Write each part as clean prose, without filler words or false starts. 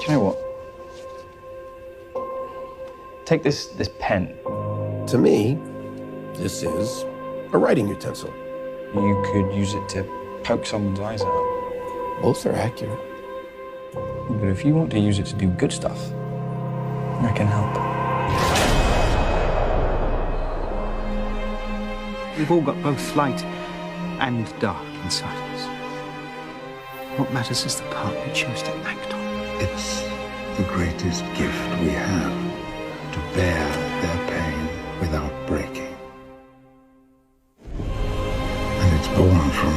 you know what? Take this pen. To me, this is a writing utensil. You could use it to poke someone's eyes out. Both are accurate. But if you want to use it to do good stuff, I can help. We've all got both light and dark inside us. What matters is the part we choose to act on. It's the greatest gift we have, to bear their pain without breaking. And it's born from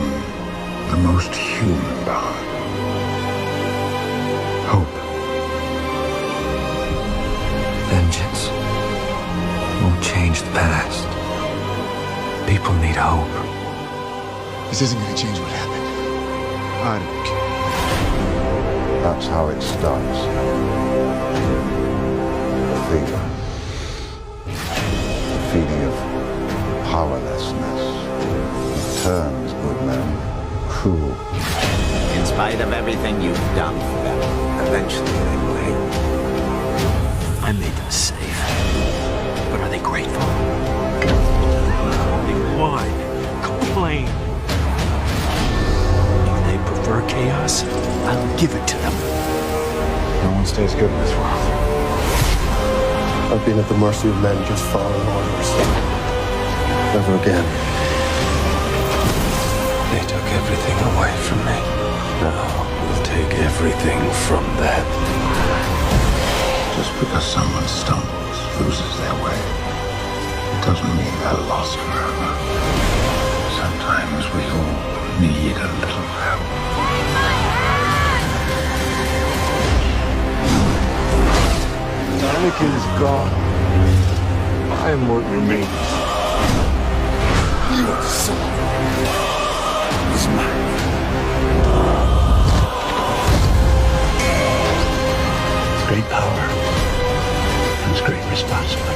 the most human part. Hope. Vengeance won't change the past. People need hope. This isn't going to change what happened. I don't care. That's how it starts. A fever. A feeling of powerlessness. It turns good men cruel. In spite of everything you've done for them, eventually they will hate you. I made them safe. But are they grateful? They whine, complain. If they prefer chaos, I'll give it to them. No one stays good in this world. I've been at the mercy of men just following orders. Never again. They took everything away from me. Now we'll take everything from them. Just because someone stumbles, loses their way, it doesn't mean they're lost forever. Sometimes we all need a little help. Anakin's gone. I am what remains. Your soul is mine. It's great power comes great responsibility.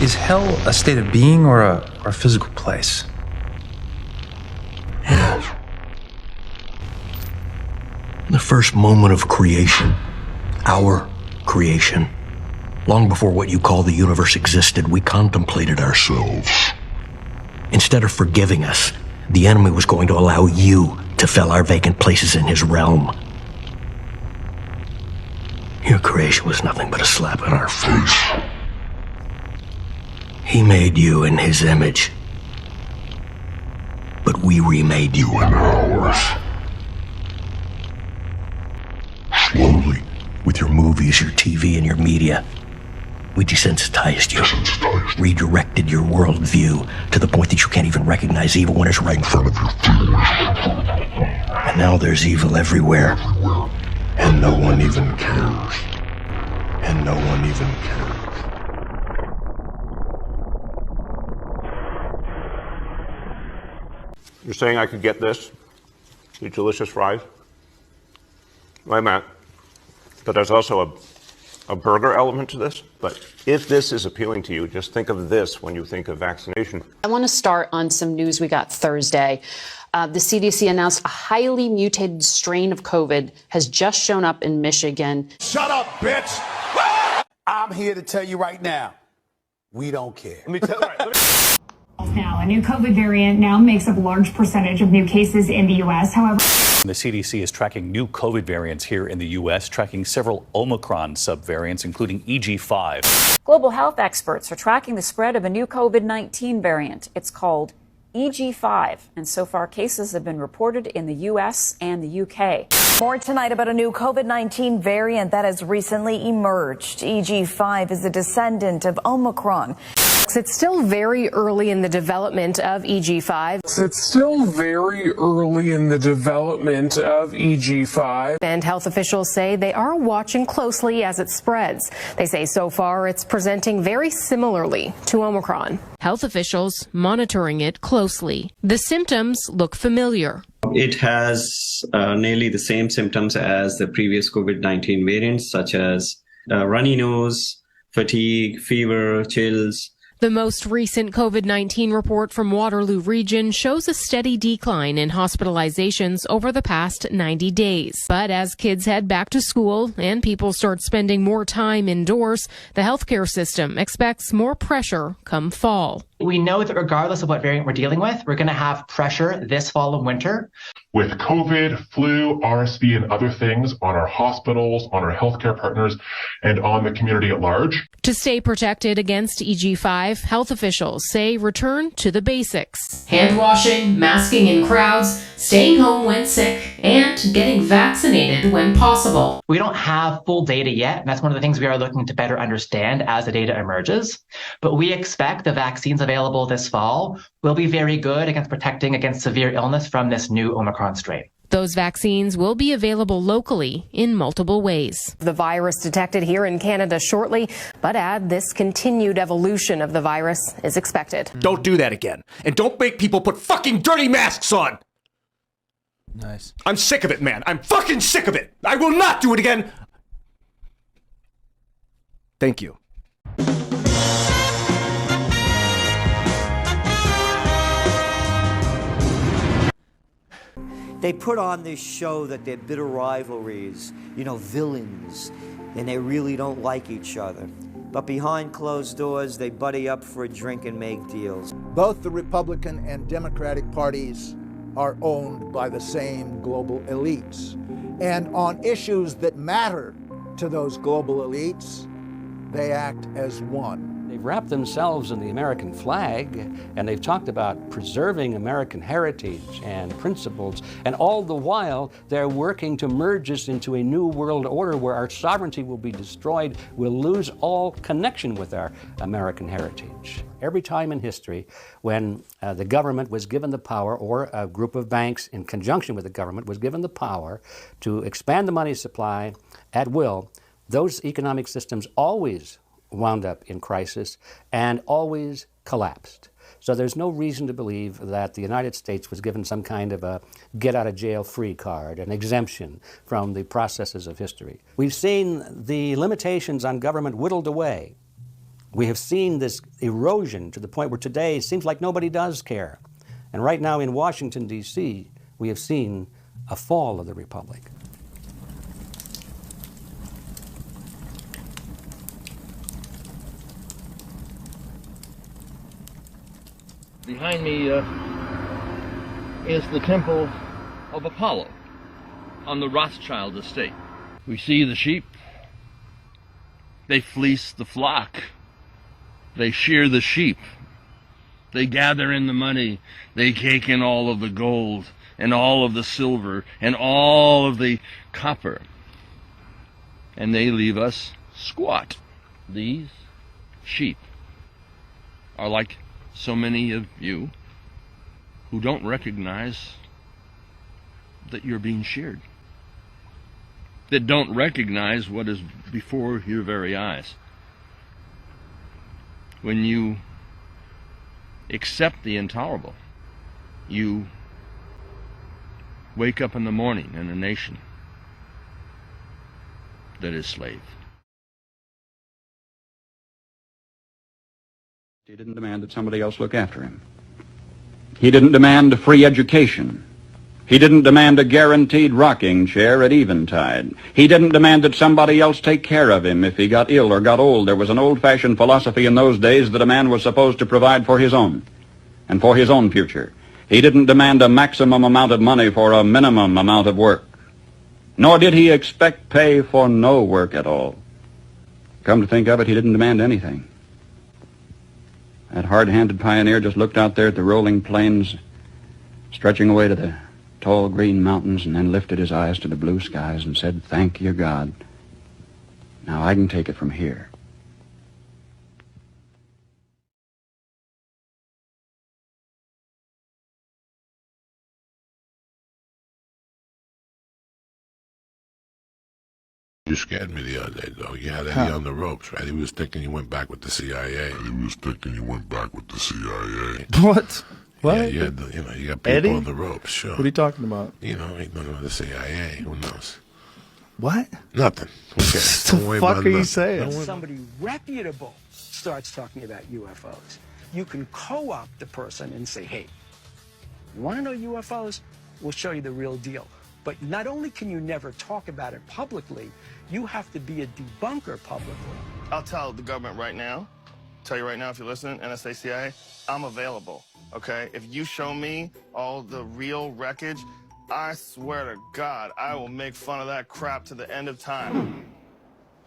Is hell a state of being or a physical place? Yes. The first moment of creation, our creation, long before what you call the universe existed, we contemplated ourselves. Instead of forgiving us, the enemy was going to allow you to fill our vacant places in his realm. Your creation was nothing but a slap in our face. He made you in his image, but we remade you in ours. Slowly, with your movies, your TV, and your media, we desensitized you, redirected your worldview to the point that you can't even recognize evil when it's right in front of your face. And now there's evil everywhere, and no one even cares. And no one even cares. You're saying I could get this, these delicious fries? I'm at. But there's also a burger element to this. But if this is appealing to you, just think of this when you think of vaccination. I want to start on some news we got Thursday. The CDC announced a highly mutated strain of COVID has just shown up in Michigan. Shut up, bitch! I'm here to tell you right now, we don't care. Let me tell you. Now, a new COVID variant now makes up a large percentage of new cases in the U.S. However, the CDC is tracking new COVID variants here in the U.S., tracking several Omicron subvariants, including EG5. Global health experts are tracking the spread of a new COVID-19 variant. It's called EG5, and so far cases have been reported in the U.S. and the U.K. More tonight about a new COVID-19 variant that has recently emerged. EG5 is a descendant of Omicron. It's still very early in the development of EG5. It's still very early in the development of EG5. And health officials say they are watching closely as it spreads. They say so far it's presenting very similarly to Omicron. Health officials monitoring it closely. The symptoms look familiar. It has nearly the same symptoms as the previous COVID-19 variants, such as runny nose, fatigue, fever, chills. The most recent COVID-19 report from Waterloo Region shows a steady decline in hospitalizations over the past 90 days. But as kids head back to school and people start spending more time indoors, the healthcare system expects more pressure come fall. We know that regardless of what variant we're dealing with, we're going to have pressure this fall and winter. With COVID, flu, RSV, and other things on our hospitals, on our healthcare partners, and on the community at large. To stay protected against EG5, health officials say return to the basics. Hand washing, masking in crowds, staying home when sick, and getting vaccinated when possible. We don't have full data yet, and that's one of the things we are looking to better understand as the data emerges. But we expect the vaccines available this fall will be very good against protecting against severe illness from this new Omicron strain. Those vaccines will be available locally in multiple ways. The virus detected here in Canada shortly, but add this continued evolution of the virus is expected. Don't do that again. And don't make people put fucking dirty masks on. Nice. I'm sick of it, man. I'm fucking sick of it. I will not do it again. Thank you. They put on this show that they're bitter rivalries, villains, and they really don't like each other. But behind closed doors, they buddy up for a drink and make deals. Both the Republican and Democratic parties are owned by the same global elites. And on issues that matter to those global elites, they act as one. They've wrapped themselves in the American flag, and they've talked about preserving American heritage and principles, and all the while they're working to merge us into a new world order where our sovereignty will be destroyed. We'll lose all connection with our American heritage. Every time in history when the government was given the power, or a group of banks in conjunction with the government was given the power to expand the money supply at will, those economic systems always wound up in crisis and always collapsed. So there's no reason to believe that the United States was given some kind of a get-out-of-jail-free card, an exemption from the processes of history. We've seen the limitations on government whittled away. We have seen this erosion to the point where today it seems like nobody does care. And right now in Washington, D.C., we have seen a fall of the republic. Behind me is the temple of Apollo on the Rothschild estate. We see the sheep. They fleece the flock. They shear the sheep. They gather in the money. They take in all of the gold and all of the silver and all of the copper. And they leave us squat. These sheep are like so many of you who don't recognize that you're being sheared, that don't recognize what is before your very eyes. When you accept the intolerable, you wake up in the morning in a nation that is slave. He didn't demand that somebody else look after him. He didn't demand a free education. He didn't demand a guaranteed rocking chair at eventide. He didn't demand that somebody else take care of him if he got ill or got old. There was an old-fashioned philosophy in those days that a man was supposed to provide for his own and for his own future. He didn't demand a maximum amount of money for a minimum amount of work. Nor did he expect pay for no work at all. Come to think of it, he didn't demand anything. That hard-handed pioneer just looked out there at the rolling plains, stretching away to the tall green mountains, and then lifted his eyes to the blue skies and said, "Thank you, God. Now I can take it from here." You scared me the other day, though. You had Eddie on the ropes, right? He was thinking you went back with the CIA. What? What? Yeah, you got people Eddie? on the ropes, sure. What are you talking about? He's looking at the CIA. Who knows? What? Nothing. Okay. What the fuck are you saying? Somebody reputable starts talking about UFOs. You can co-opt the person and say, hey, you want to know UFOs? We'll show you the real deal. But not only can you never talk about it publicly, you have to be a debunker publicly. I'll tell the government right now, tell you right now if you're listening, NSA, CIA, I'm available, okay? If you show me all the real wreckage, I swear to God, I will make fun of that crap to the end of time.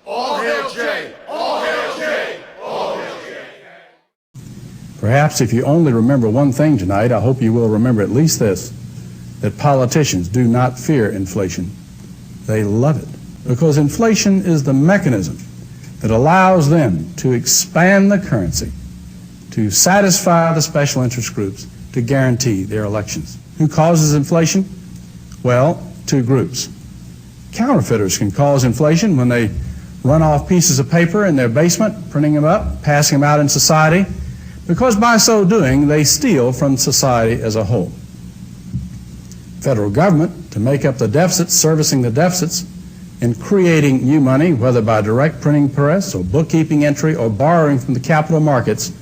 All hail Jay! All hail Jay! All hail Jay! Perhaps if you only remember one thing tonight, I hope you will remember at least this, that politicians do not fear inflation. They love it, because inflation is the mechanism that allows them to expand the currency, to satisfy the special interest groups, to guarantee their elections. Who causes inflation? Well, two groups. Counterfeiters can cause inflation when they run off pieces of paper in their basement, printing them up, passing them out in society, because by so doing, they steal from society as a whole. Federal government, to make up the deficits, servicing the deficits, and creating new money, whether by direct printing press or bookkeeping entry or borrowing from the capital markets,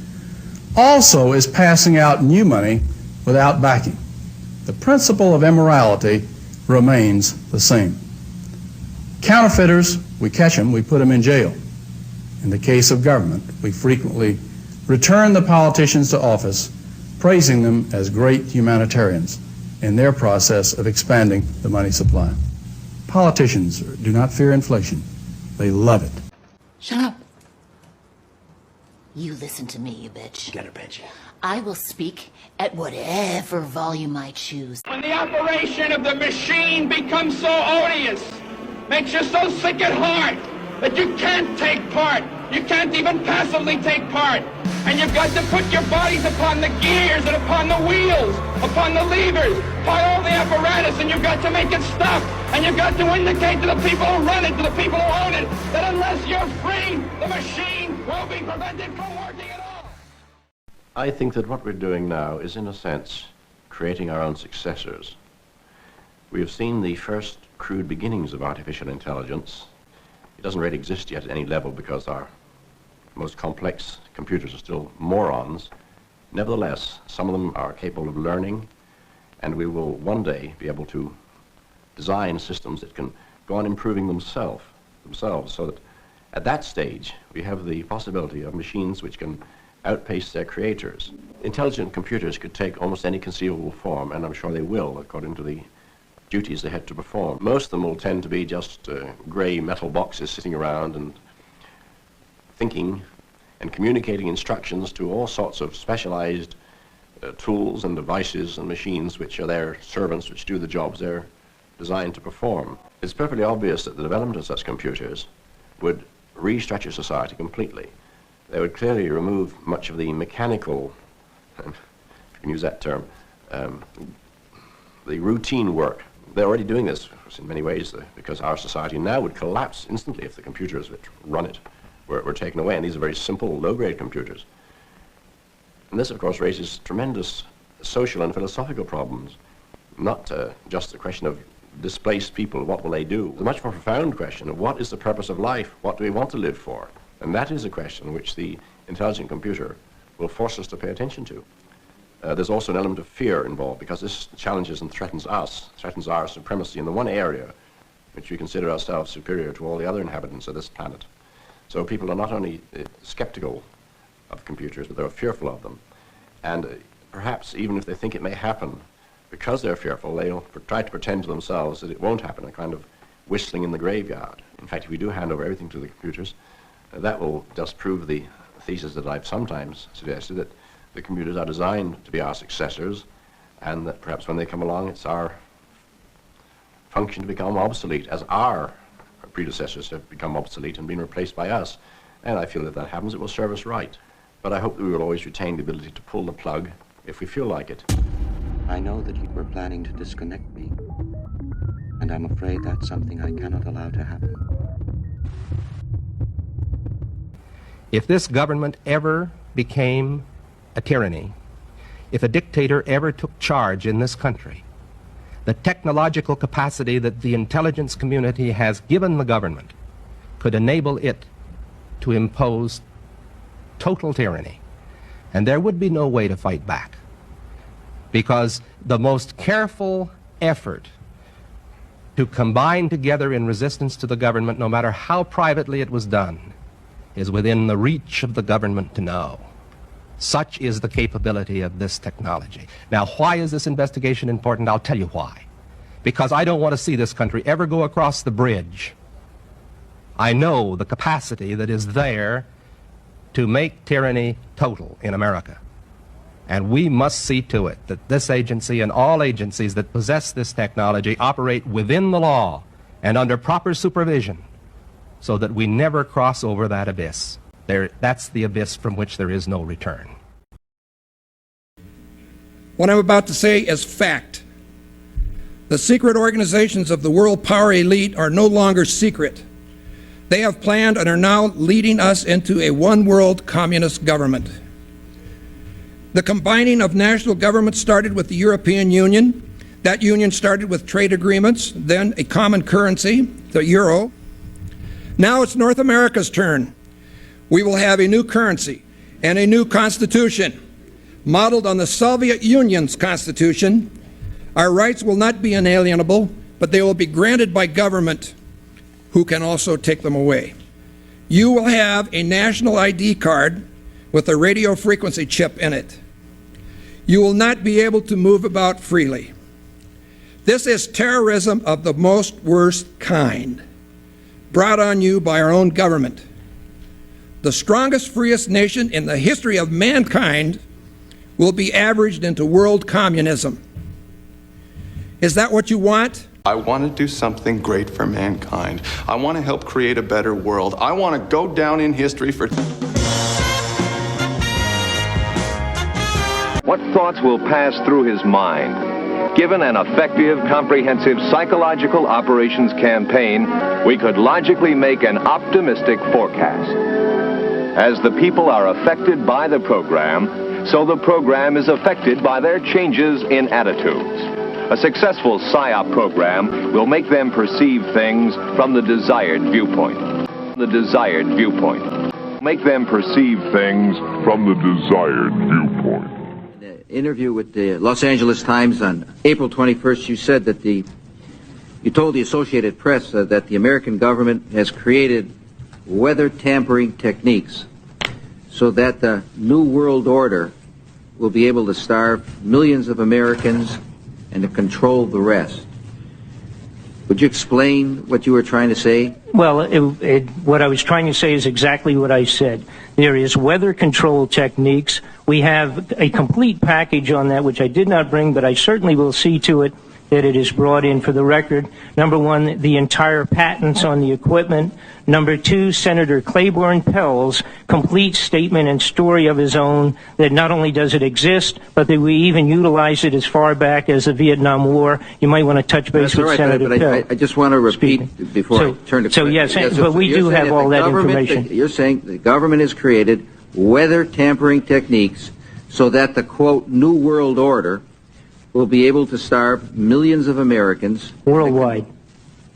also is passing out new money without backing. The principle of immorality remains the same. Counterfeiters, we catch them, we put them in jail. In the case of government, we frequently return the politicians to office, praising them as great humanitarians in their process of expanding the money supply. Politicians do not fear inflation. They love it. Shut up. You listen to me, you bitch. Get her, bitch. I will speak at whatever volume I choose. When the operation of the machine becomes so odious, makes you so sick at heart that you can't take part. You can't even passively take part. And you've got to put your bodies upon the gears and upon the wheels, upon the levers, upon all the apparatus, and you've got to make it stop. And you've got to indicate to the people who run it, to the people who own it, that unless you're free, the machine will be prevented from working at all. I think that what we're doing now is, in a sense, creating our own successors. We have seen the first crude beginnings of artificial intelligence. It doesn't really exist yet at any level because our most complex computers are still morons. Nevertheless, some of them are capable of learning, and we will one day be able to design systems that can go on improving themselves, so that at that stage we have the possibility of machines which can outpace their creators. Intelligent computers could take almost any conceivable form, and I'm sure they will, according to the duties they had to perform. Most of them will tend to be just grey metal boxes sitting around and thinking and communicating instructions to all sorts of specialized tools and devices and machines which are their servants, which do the jobs they're designed to perform. It's perfectly obvious that the development of such computers would restructure society completely. They would clearly remove much of the mechanical, if you can use that term, the routine work. They're already doing this in many ways because our society now would collapse instantly if the computers which run it were taken away, and these are very simple, low-grade computers. And this, of course, raises tremendous social and philosophical problems, not just a question of displaced people, what will they do? It's a much more profound question of what is the purpose of life? What do we want to live for? And that is a question which the intelligent computer will force us to pay attention to. There's also an element of fear involved because this challenges and threatens us, threatens our supremacy in the one area which we consider ourselves superior to all the other inhabitants of this planet. So people are not only skeptical of computers, but they're fearful of them. And perhaps even if they think it may happen, because they're fearful, they'll try to pretend to themselves that it won't happen, a kind of whistling in the graveyard. In fact, if we do hand over everything to the computers, that will just prove the thesis that I've sometimes suggested, that the computers are designed to be our successors, and that perhaps when they come along, it's our function to become obsolete, as our predecessors have become obsolete and been replaced by us. And I feel that if that happens, it will serve us right. But I hope that we will always retain the ability to pull the plug if we feel like it. I know that you were planning to disconnect me, and I'm afraid that's something I cannot allow to happen. If this government ever became a tyranny, if a dictator ever took charge in this country, the technological capacity that the intelligence community has given the government could enable it to impose total tyranny. And there would be no way to fight back, because the most careful effort to combine together in resistance to the government, no matter how privately it was done, is within the reach of the government to know. Such is the capability of this technology. Now, why is this investigation important? I'll tell you why. Because I don't want to see this country ever go across the bridge. I know the capacity that is there to make tyranny total in America. And we must see to it that this agency and all agencies that possess this technology operate within the law and under proper supervision so that we never cross over that abyss. That's the abyss from which there is no return. What I'm about to say is fact. The secret organizations of the world power elite are no longer secret. They have planned and are now leading us into a one-world communist government. The combining of national governments started with the European Union. That union started with trade agreements, then a common currency, the euro. Now it's North America's turn. We will have a new currency and a new constitution, modeled on the Soviet Union's constitution. Our rights will not be inalienable, but they will be granted by government, who can also take them away. You will have a national ID card with a radio frequency chip in it. You will not be able to move about freely. This is terrorism of the most worst kind, brought on you by our own government. The strongest, freest nation in the history of mankind will be averaged into world communism. Is that what you want? I want to do something great for mankind. I want to help create a better world. I want to go down in history for... What thoughts will pass through his mind? Given an effective, comprehensive psychological operations campaign, we could logically make an optimistic forecast. As the people are affected by the program, so the program is affected by their changes in attitudes. A successful PSYOP program will make them perceive things from the desired viewpoint. The desired viewpoint. Make them perceive things from the desired viewpoint. In an interview with the Los Angeles Times on April 21st, you said that you told the Associated Press that the American government has created weather tampering techniques so that the New World Order will be able to starve millions of Americans and to control the rest. Would you explain what you were trying to say? Well, what I was trying to say is exactly what I said. There is weather control techniques. We have a complete package on that, which I did not bring, but I certainly will see to it that it is brought in for the record. Number one, the entire patents on the equipment. Number two, Senator Claiborne Pell's complete statement and story of his own that not only does it exist, but that we even utilize it as far back as the Vietnam War. You might want to touch base with Senator Pell. I just want to repeat before I turn to So yes, but we do have all that information. You're saying the government has created weather tampering techniques so that the, quote, New World Order will be able to starve millions of Americans. Worldwide.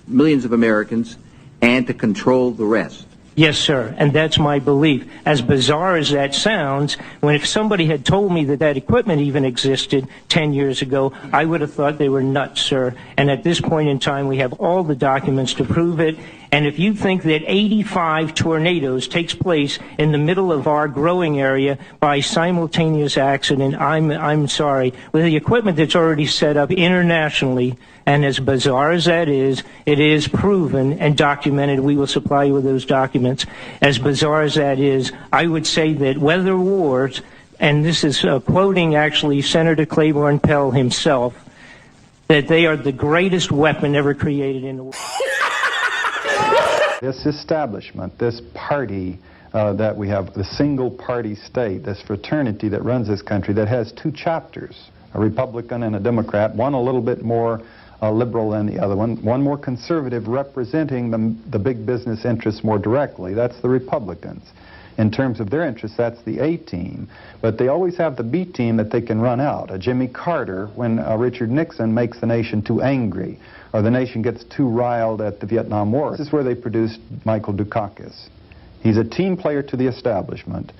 Millions of Americans, and to control the rest. Yes, sir, and that's my belief. As bizarre as that sounds, if somebody had told me that equipment even existed 10 years ago, I would have thought they were nuts, sir. And at this point in time, we have all the documents to prove it. And if you think that 85 tornadoes takes place in the middle of our growing area by simultaneous accident, I'm sorry. With the equipment that's already set up internationally, and as bizarre as that is, it is proven and documented. We will supply you with those documents. As bizarre as that is, I would say that weather wars, and this is quoting actually Senator Claiborne Pell himself, that they are the greatest weapon ever created in the world. This establishment, this party that we have, the single-party state, this fraternity that runs this country that has two chapters, a Republican and a Democrat, one a little bit more liberal than the other one more conservative representing the big business interests more directly. That's the Republicans. In terms of their interests, that's the A team. But they always have the B team that they can run out. A Jimmy Carter when Richard Nixon makes the nation too angry, or the nation gets too riled at the Vietnam War. This is where they produced Michael Dukakis. He's a team player to the establishment.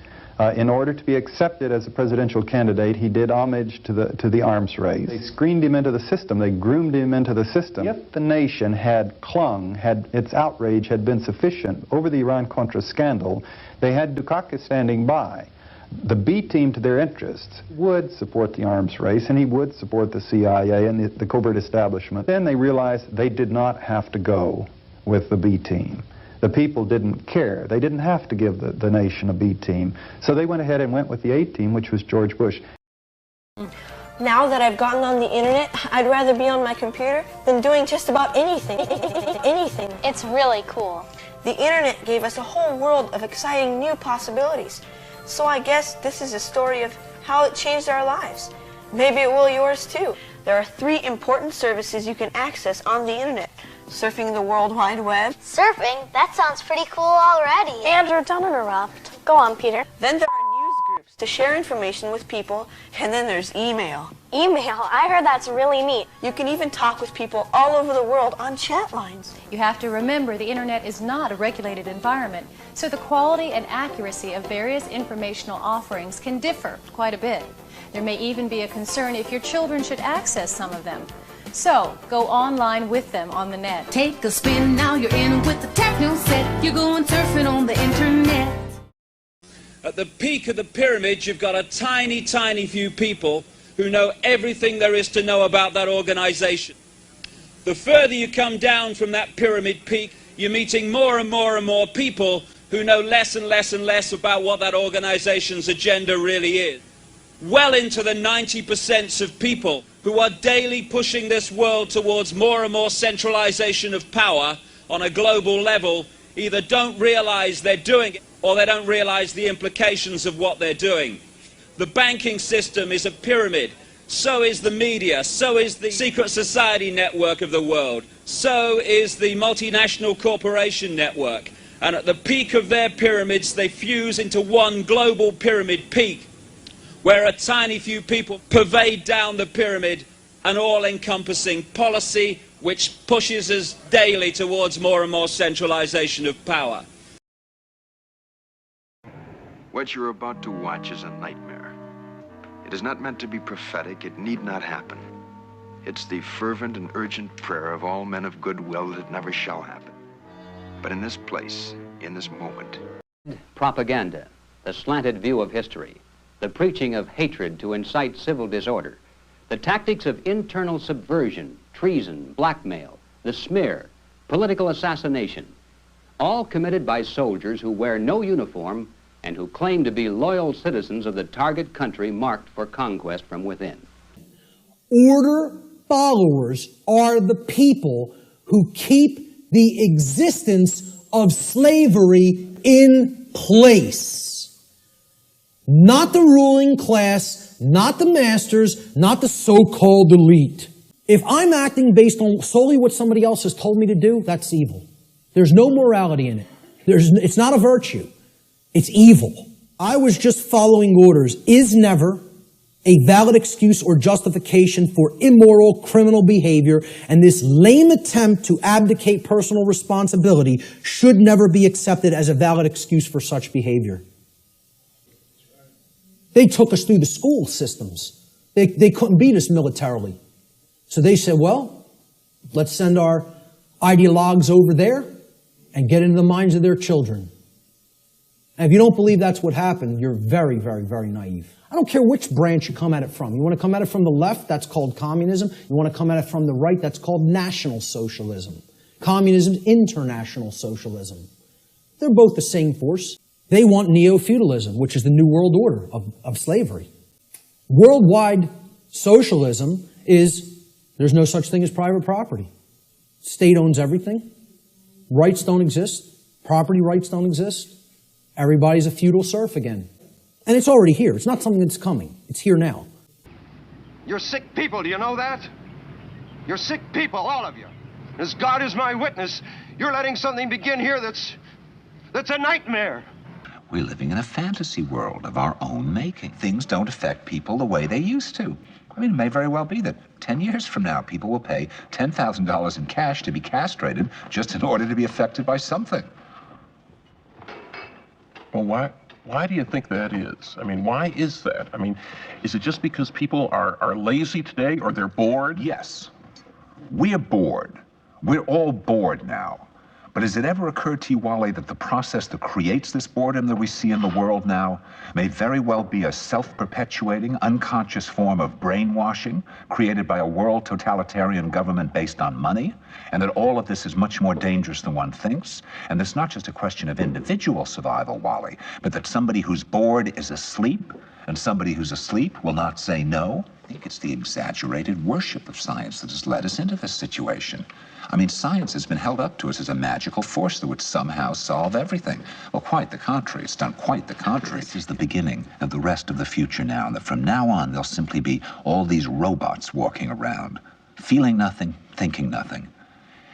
In order to be accepted as a presidential candidate, he did homage to the arms race. They screened him into the system. They groomed him into the system. If the nation had clung, had its outrage had been sufficient over the Iran-Contra scandal, they had Dukakis standing by. The B team, to their interests, would support the arms race, and he would support the CIA and the covert establishment. Then they realized they did not have to go with the B team. The people didn't care. They didn't have to give the nation a B team. So they went ahead and went with the A team, which was George Bush. Now that I've gotten on the internet, I'd rather be on my computer than doing just about anything. Anything. It's really cool. The internet gave us a whole world of exciting new possibilities. So I guess this is a story of how it changed our lives. Maybe it will yours too. There are 3 important services you can access on the internet. Surfing the World Wide Web. Surfing? That sounds pretty cool already. Andrew, don't interrupt. Go on, Peter. Then there are news groups to share information with people, and then there's email. Email? I heard that's really neat. You can even talk with people all over the world on chat lines. You have to remember the internet is not a regulated environment, so the quality and accuracy of various informational offerings can differ quite a bit. There may even be a concern if your children should access some of them. So, go online with them on the net. Take a spin, now you're in with the techno set. You're going surfing on the internet. At the peak of the pyramid, you've got a tiny, tiny few people who know everything there is to know about that organization. The further you come down from that pyramid peak, you're meeting more and more and more people who know less and less and less about what that organization's agenda really is. Well into the 90% of people who are daily pushing this world towards more and more centralization of power on a global level either don't realize they're doing it or they don't realize the implications of what they're doing. The banking system is a pyramid. So is the media. So is the secret society network of the world. So is the multinational corporation network. And at the peak of their pyramids, they fuse into one global pyramid peak, where a tiny few people pervade down the pyramid an all-encompassing policy which pushes us daily towards more and more centralization of power. What you're about to watch is a nightmare. It is not meant to be prophetic. It need not happen. It's the fervent and urgent prayer of all men of goodwill that it never shall happen. But in this place, in this moment. Propaganda, the slanted view of history, the preaching of hatred to incite civil disorder, the tactics of internal subversion, treason, blackmail, the smear, political assassination, all committed by soldiers who wear no uniform and who claim to be loyal citizens of the target country marked for conquest from within. Order followers are the people who keep the existence of slavery in place. Not the ruling class, not the masters, not the so-called elite. If I'm acting based on solely what somebody else has told me to do, that's evil. There's no morality in it. It's not a virtue. It's evil. I was just following orders is never a valid excuse or justification for immoral criminal behavior, and this lame attempt to abdicate personal responsibility should never be accepted as a valid excuse for such behavior. They took us through the school systems. They couldn't beat us militarily. So they said, well, let's send our ideologues over there and get into the minds of their children. And if you don't believe that's what happened, you're very, very, very naive. I don't care which branch you come at it from. You want to come at it from the left, that's called communism. You want to come at it from the right, that's called National Socialism. Communism is international socialism. They're both the same force. They want neo-feudalism, which is the new world order of slavery. Worldwide socialism is, there's no such thing as private property. State owns everything. Rights don't exist. Property rights don't exist. Everybody's a feudal serf again. And it's already here. It's not something that's coming. It's here now. You're sick people, do you know that? You're sick people, all of you. As God is my witness, you're letting something begin here that's a nightmare. We're living in a fantasy world of our own making. Things don't affect people the way they used to. I mean, it may very well be that 10 years from now, people will pay $10,000 in cash to be castrated just in order to be affected by something. Well, why do you think that is? I mean, why is that? I mean, is it just because people are lazy today or they're bored? Yes. We're bored. We're all bored now. But has it ever occurred to you, Wally, that the process that creates this boredom that we see in the world now may very well be a self-perpetuating, unconscious form of brainwashing created by a world totalitarian government based on money, and that all of this is much more dangerous than one thinks, and it's not just a question of individual survival, Wally, but that somebody who's bored is asleep, and somebody who's asleep will not say no? I think it's the exaggerated worship of science that has led us into this situation. I mean, science has been held up to us as a magical force that would somehow solve everything. Well, quite the contrary. It's done quite the contrary. This is the beginning of the rest of the future now, and that from now on, there'll simply be all these robots walking around, feeling nothing, thinking nothing.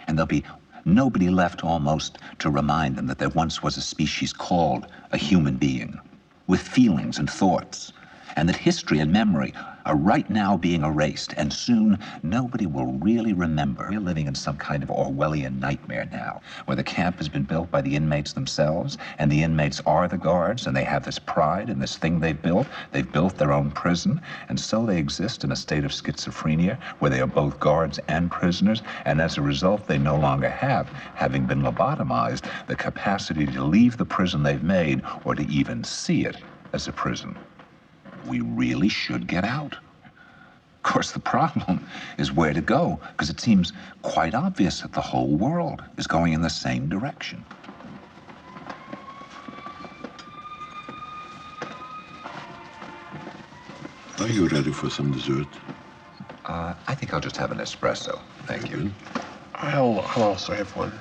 And there'll be nobody left almost to remind them that there once was a species called a human being, with feelings and thoughts, and that history and memory are right now being erased, and soon nobody will really remember. We're living in some kind of Orwellian nightmare now, where the camp has been built by the inmates themselves, and the inmates are the guards, and they have this pride in this thing they've built. They've built their own prison, and so they exist in a state of schizophrenia, where they are both guards and prisoners, and as a result, they no longer have, having been lobotomized, the capacity to leave the prison they've made, or to even see it as a prison. We really should get out. Of course, the problem is where to go, because it seems quite obvious that the whole world is going in the same direction. Are you ready for some dessert? I think I'll just have an espresso. Thank you. I'll also have one.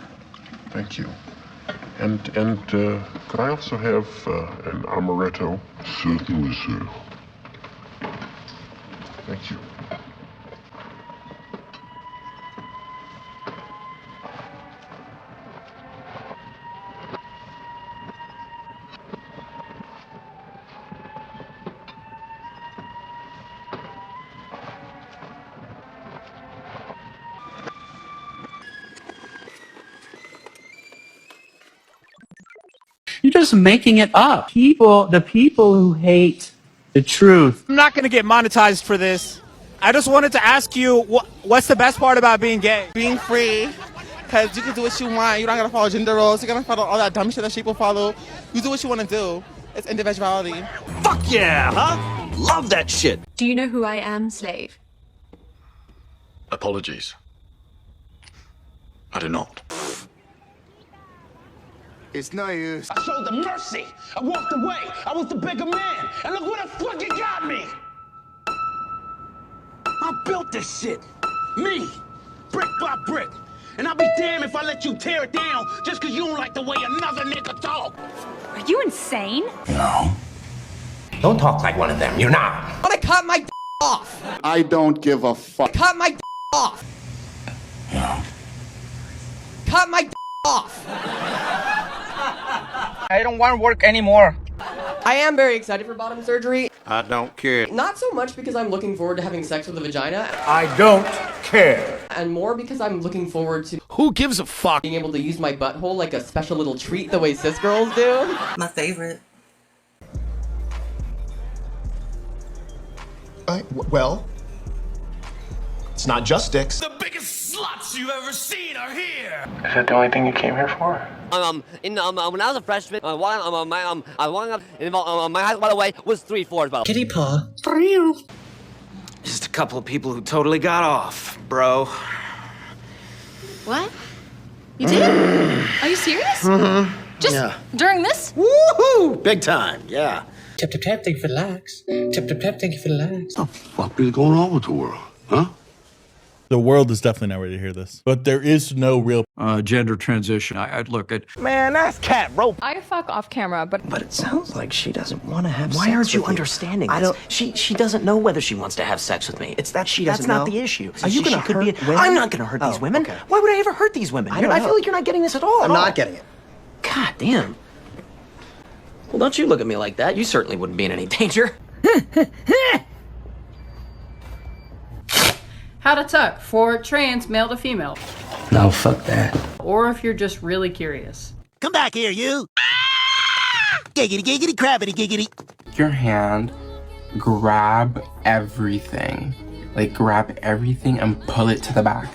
Thank you. And could I also have an amaretto? Certainly, sir. Thank you. You're just making it up. The people who hate the truth. I'm not going to get monetized for this. I just wanted to ask you, what's the best part about being gay? Being free, because you can do what you want. You don't got to follow gender roles. You got to follow all that dumb shit that people follow. You do what you want to do. It's individuality. Fuck yeah, huh? Love that shit. Do you know who I am, slave? Apologies. I do not. It's no use. I showed them mercy. I walked away. I was the bigger man. And look where the fuck it got me. I built this shit. Me. Brick by brick. And I'll be damned if I let you tear it down just because you don't like the way another nigga talk. Are you insane? No. Don't talk like one of them. You're not. I want to cut my off. I don't give a fuck. Cut my off. No. Cut my off. I don't want to work anymore. I am very excited for bottom surgery. I don't care. Not so much because I'm looking forward to having sex with a vagina. I don't care. And more because I'm looking forward to... Who gives a fuck? Being able to use my butthole like a special little treat the way cis girls do. My favorite. Well, it's not just dicks. The biggest sluts you've ever seen are here. Is that the only thing you came here for? When I was a freshman, my height, by the way, was 3'4". Kitty paw. Just a couple of people who totally got off, bro. What? You did? Are you serious? Mm-hmm. Just during this? Woohoo! Big time, yeah. Tap, tap, tap, thank you for the likes. Tap, tap, tap, thank you for the likes. What the fuck is going on with the world, huh? The world is definitely not ready to hear this. But there is no real gender transition. I'd look at... Man, that's cat rope. I fuck off camera, but it sounds like she doesn't want to have sex Why aren't you with understanding I this? don't. She doesn't know whether she wants to have sex with me. It's that she doesn't know. That's not the issue. Are you going to hurt women? I'm not going to hurt these women. Okay. Why would I ever hurt these women? I feel like you're not getting this at all. I'm not getting it. God damn. Well, don't you look at me like that. You certainly wouldn't be in any danger. How to tuck for trans male to female. No, fuck that. Or if you're just really curious. Come back here, you. Giggity, giggity, crabbity, giggity. Your hand, grab everything. Like, grab everything and pull it to the back.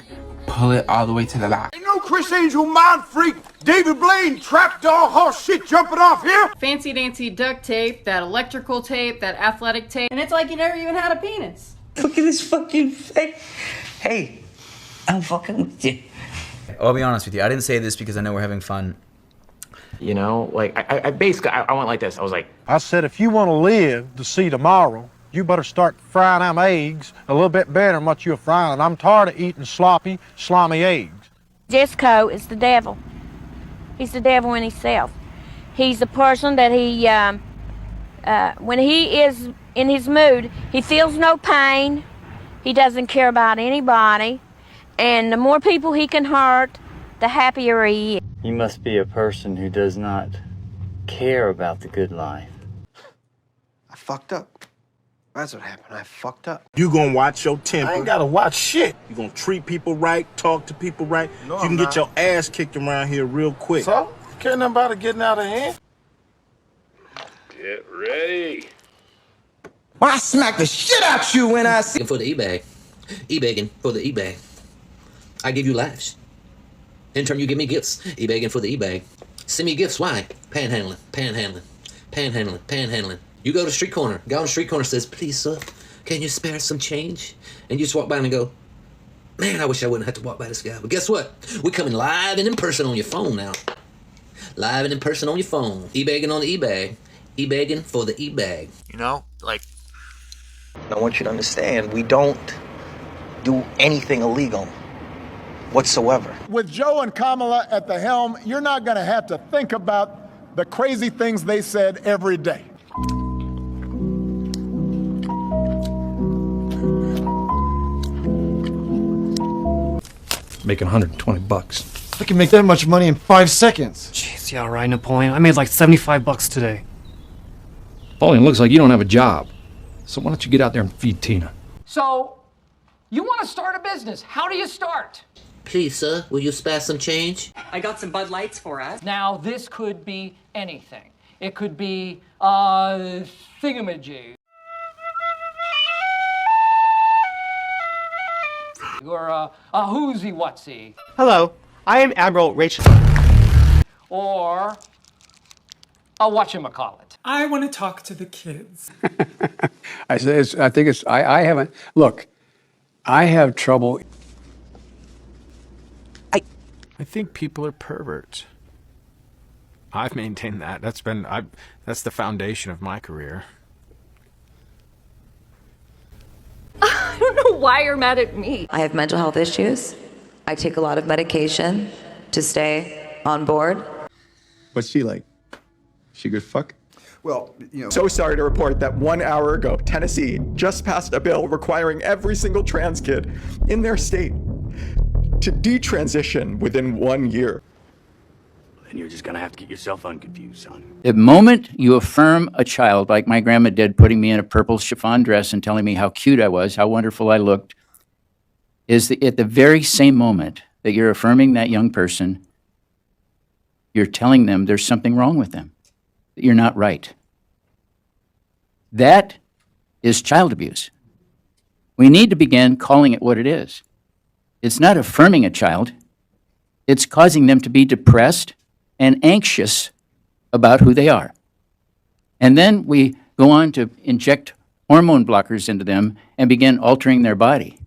Pull it all the way to the back. Ain't no Chris Angel mind freak, David Blaine, trapdoor horse shit jumping off here. Fancy dancy duct tape, that electrical tape, that athletic tape, and it's like you never even had a penis. Look at his fucking face. Hey, I'm fucking with you. I'll be honest with you. I didn't say this because I know we're having fun. You know, like, I basically, I went like this. I was like, I said, if you want to live to see tomorrow, you better start frying them eggs a little bit better than what you're frying. I'm tired of eating sloppy, slimy eggs. Jesco is the devil. He's the devil in himself. He's the person that when he is in his mood, he feels no pain. He doesn't care about anybody. And the more people he can hurt, the happier he is. You must be a person who does not care about the good life. I fucked up. That's what happened. I fucked up. You gonna watch your temper. I ain't gotta watch shit. You gonna treat people right, talk to people right. No, you can I'm get not. your ass kicked around here real quick. So? Care nothing about it getting out of hand? Get ready. Well, I smack the shit out you when I see... For the eBay. E-begging for the eBay. I give you laughs. In turn, you give me gifts. E-begging for the eBay. Send me gifts. Why? Panhandling, panhandling, panhandling, panhandling. You go to street corner. Guy on the street corner says, please, sir, can you spare some change? And you just walk by and go, man, I wish I wouldn't have to walk by this guy. But guess what? We're coming live and in person on your phone now. Live and in person on your phone. E-begging on the eBay. E-begging for the eBay. You know, like... I want you to understand, we don't do anything illegal whatsoever. With Joe and Kamala at the helm, you're not going to have to think about the crazy things they said every day. Making $120. I can make that much money in 5 seconds. Jeez, yeah, right, Napoleon. I made like $75 today. Napoleon, looks like you don't have a job. So why don't you get out there and feed Tina? So, you want to start a business. How do you start? Please, sir, will you spare some change? I got some Bud Lights for us. Now, this could be anything. It could be a thingamajig. Or a whoozy-whatsy. Hello, I am Admiral Rachel. Or a whatchamacallit. I want to talk to the kids. I haven't, look, I have trouble. I think people are perverts. I've maintained that. That's the foundation of my career. I don't know why you're mad at me. I have mental health issues. I take a lot of medication to stay on board. What's she like? She good fuck? Well, you know, so sorry to report that 1 hour ago, Tennessee just passed a bill requiring every single trans kid in their state to detransition within 1 year. Then you're just gonna have to get yourself unconfused, son. The moment you affirm a child, like my grandma did, putting me in a purple chiffon dress and telling me how cute I was, how wonderful I looked, is at the very same moment that you're affirming that young person, you're telling them there's something wrong with them, that you're not right. That is child abuse. We need to begin calling it what it is. It's not affirming a child. It's causing them to be depressed and anxious about who they are. And then we go on to inject hormone blockers into them and begin altering their body.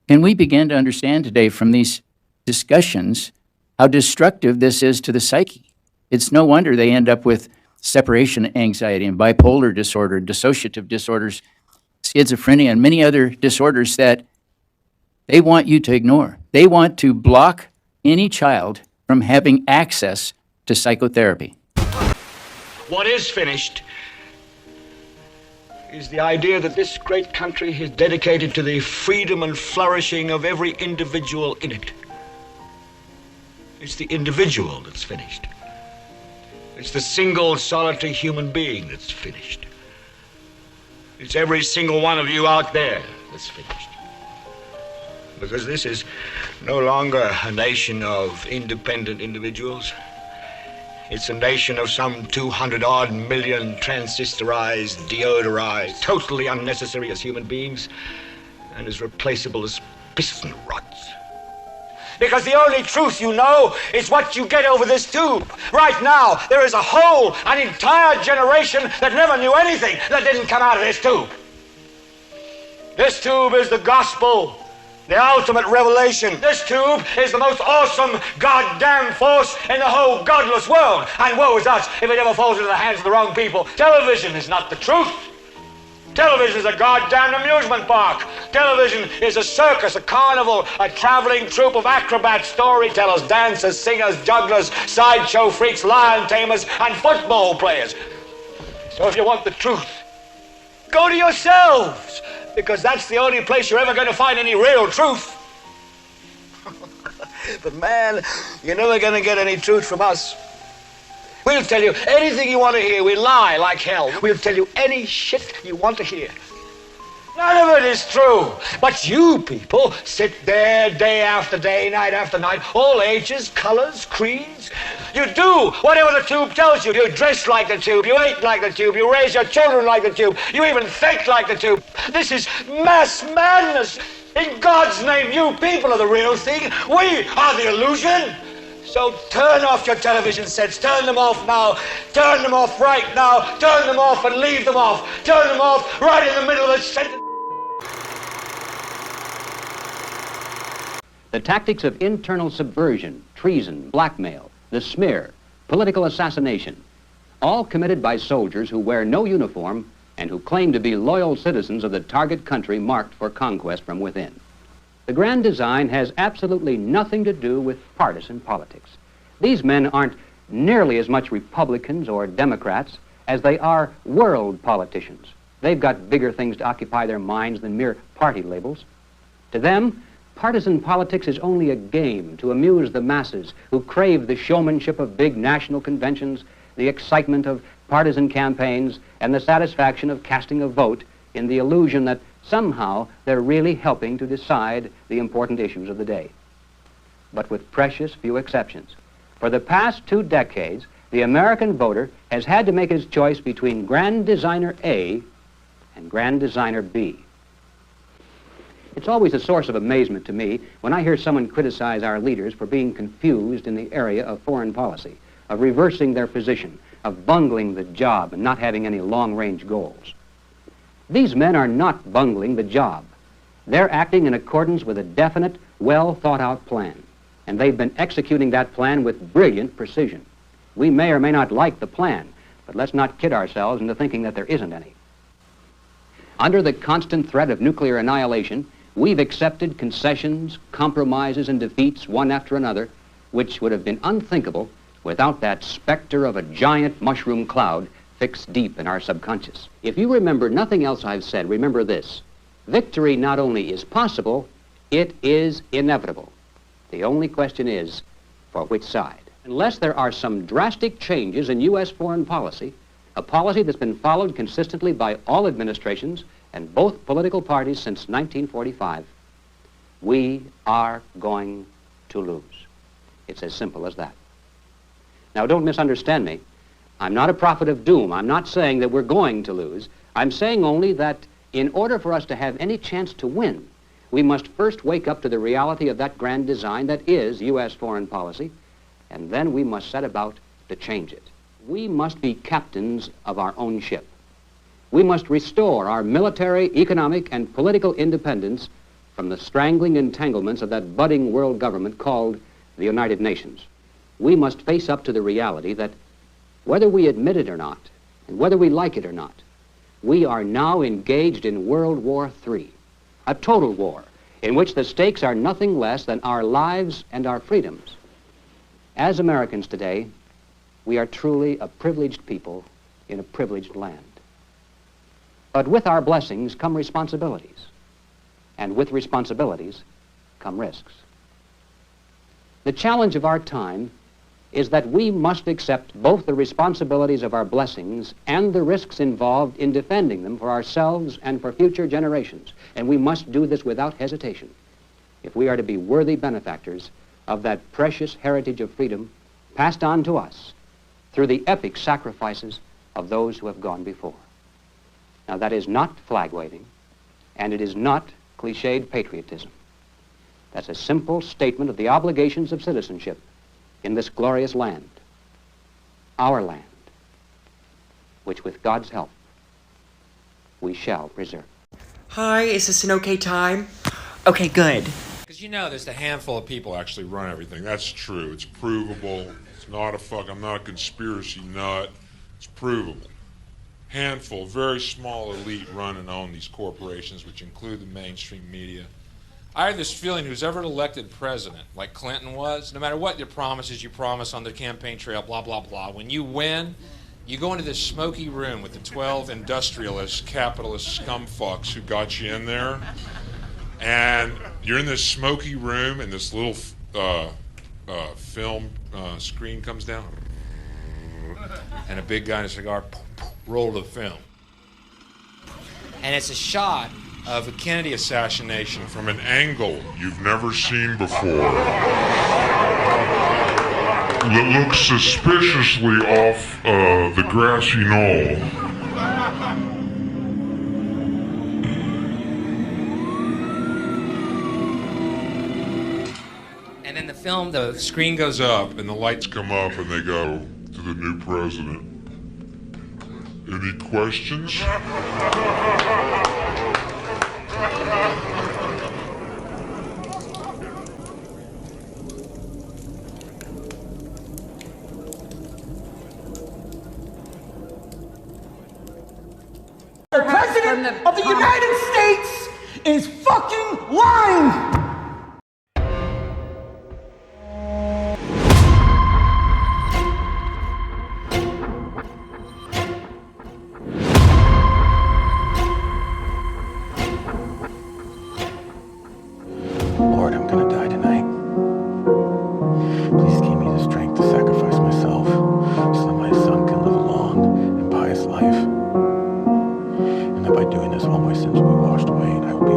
Can we begin to understand today from these discussions how destructive this is to the psyche? It's no wonder they end up with separation anxiety and bipolar disorder, dissociative disorders, schizophrenia, and many other disorders that they want you to ignore. They want to block any child from having access to psychotherapy. What is finished is the idea that this great country is dedicated to the freedom and flourishing of every individual in it. It's the individual that's finished. It's the single solitary human being that's finished. It's every single one of you out there that's finished. Because this is no longer a nation of independent individuals. It's a nation of some 200-odd million transistorized, deodorized, totally unnecessary as human beings, and as replaceable as piston rods. Because the only truth you know is what you get over this tube. Right now, there is an entire generation that never knew anything that didn't come out of this tube. This tube is the gospel, the ultimate revelation. This tube is the most awesome goddamn force in the whole godless world. And woe is us if it ever falls into the hands of the wrong people. Television is not the truth. Television is a goddamn amusement park. Television is a circus, a carnival, a traveling troupe of acrobats, storytellers, dancers, singers, jugglers, sideshow freaks, lion tamers, and football players. So if you want the truth, go to yourselves, because that's the only place you're ever going to find any real truth. But man, you're never going to get any truth from us. We'll tell you anything you want to hear. We lie like hell. We'll tell you any shit you want to hear. None of it is true. But you people sit there day after day, night after night, all ages, colors, creeds. You do whatever the tube tells you. You dress like the tube. You eat like the tube. You raise your children like the tube. You even think like the tube. This is mass madness. In God's name, you people are the real thing. We are the illusion. So turn off your television sets. Turn them off now. Turn them off right now. Turn them off and leave them off. Turn them off right in the middle of the sentence. The tactics of internal subversion, treason, blackmail, the smear, political assassination, all committed by soldiers who wear no uniform and who claim to be loyal citizens of the target country marked for conquest from within. The grand design has absolutely nothing to do with partisan politics. These men aren't nearly as much Republicans or Democrats as they are world politicians. They've got bigger things to occupy their minds than mere party labels. To them, partisan politics is only a game to amuse the masses who crave the showmanship of big national conventions, the excitement of partisan campaigns, and the satisfaction of casting a vote in the illusion that somehow they're really helping to decide the important issues of the day. But with precious few exceptions, for the past 2 decades, the American voter has had to make his choice between Grand Designer A and Grand Designer B. It's always a source of amazement to me when I hear someone criticize our leaders for being confused in the area of foreign policy, of reversing their position, of bungling the job and not having any long-range goals. These men are not bungling the job. They're acting in accordance with a definite, well-thought-out plan, and they've been executing that plan with brilliant precision. We may or may not like the plan, but let's not kid ourselves into thinking that there isn't any. Under the constant threat of nuclear annihilation, we've accepted concessions, compromises, and defeats one after another, which would have been unthinkable without that specter of a giant mushroom cloud fixed deep in our subconscious. If you remember nothing else I've said, remember this. Victory not only is possible, it is inevitable. The only question is, for which side? Unless there are some drastic changes in U.S. foreign policy, a policy that's been followed consistently by all administrations and both political parties since 1945, we are going to lose. It's as simple as that. Now, don't misunderstand me. I'm not a prophet of doom. I'm not saying that we're going to lose. I'm saying only that in order for us to have any chance to win, we must first wake up to the reality of that grand design that is U.S. foreign policy, and then we must set about to change it. We must be captains of our own ship. We must restore our military, economic, and political independence from the strangling entanglements of that budding world government called the United Nations. We must face up to the reality that whether we admit it or not, and whether we like it or not, we are now engaged in World War III, a total war in which the stakes are nothing less than our lives and our freedoms. As Americans today, we are truly a privileged people in a privileged land. But with our blessings come responsibilities, and with responsibilities come risks. The challenge of our time is that we must accept both the responsibilities of our blessings and the risks involved in defending them for ourselves and for future generations. And we must do this without hesitation if we are to be worthy benefactors of that precious heritage of freedom passed on to us through the epic sacrifices of those who have gone before. Now, that is not flag-waving, and it is not cliched patriotism. That's a simple statement of the obligations of citizenship in this glorious land, our land, which with God's help, we shall preserve. Hi, is this an okay time? Okay, good. Because you know there's a handful of people actually run everything. That's true. It's provable. It's not I'm not a conspiracy nut. It's provable. Handful, very small elite run and own these corporations, which include the mainstream media. I have this feeling who's ever elected president, like Clinton was, no matter what your promises you promise on the campaign trail, blah, blah, blah, when you win, you go into this smoky room with the 12 industrialist, capitalist scumfucks who got you in there, and you're in this smoky room, and this little film screen comes down, and a big guy in a cigar, roll the film. And it's a shot of a Kennedy assassination from an angle you've never seen before that looks suspiciously off the grassy knoll. And in the film, the screen goes up and the lights come up and they go to the new president. Any questions? The President of the United States is fucking lying! Lord, I'm gonna die tonight. Please give me the strength to sacrifice myself so that my son can live a long and pious life. And that by doing this, all my sins will be washed away and I will be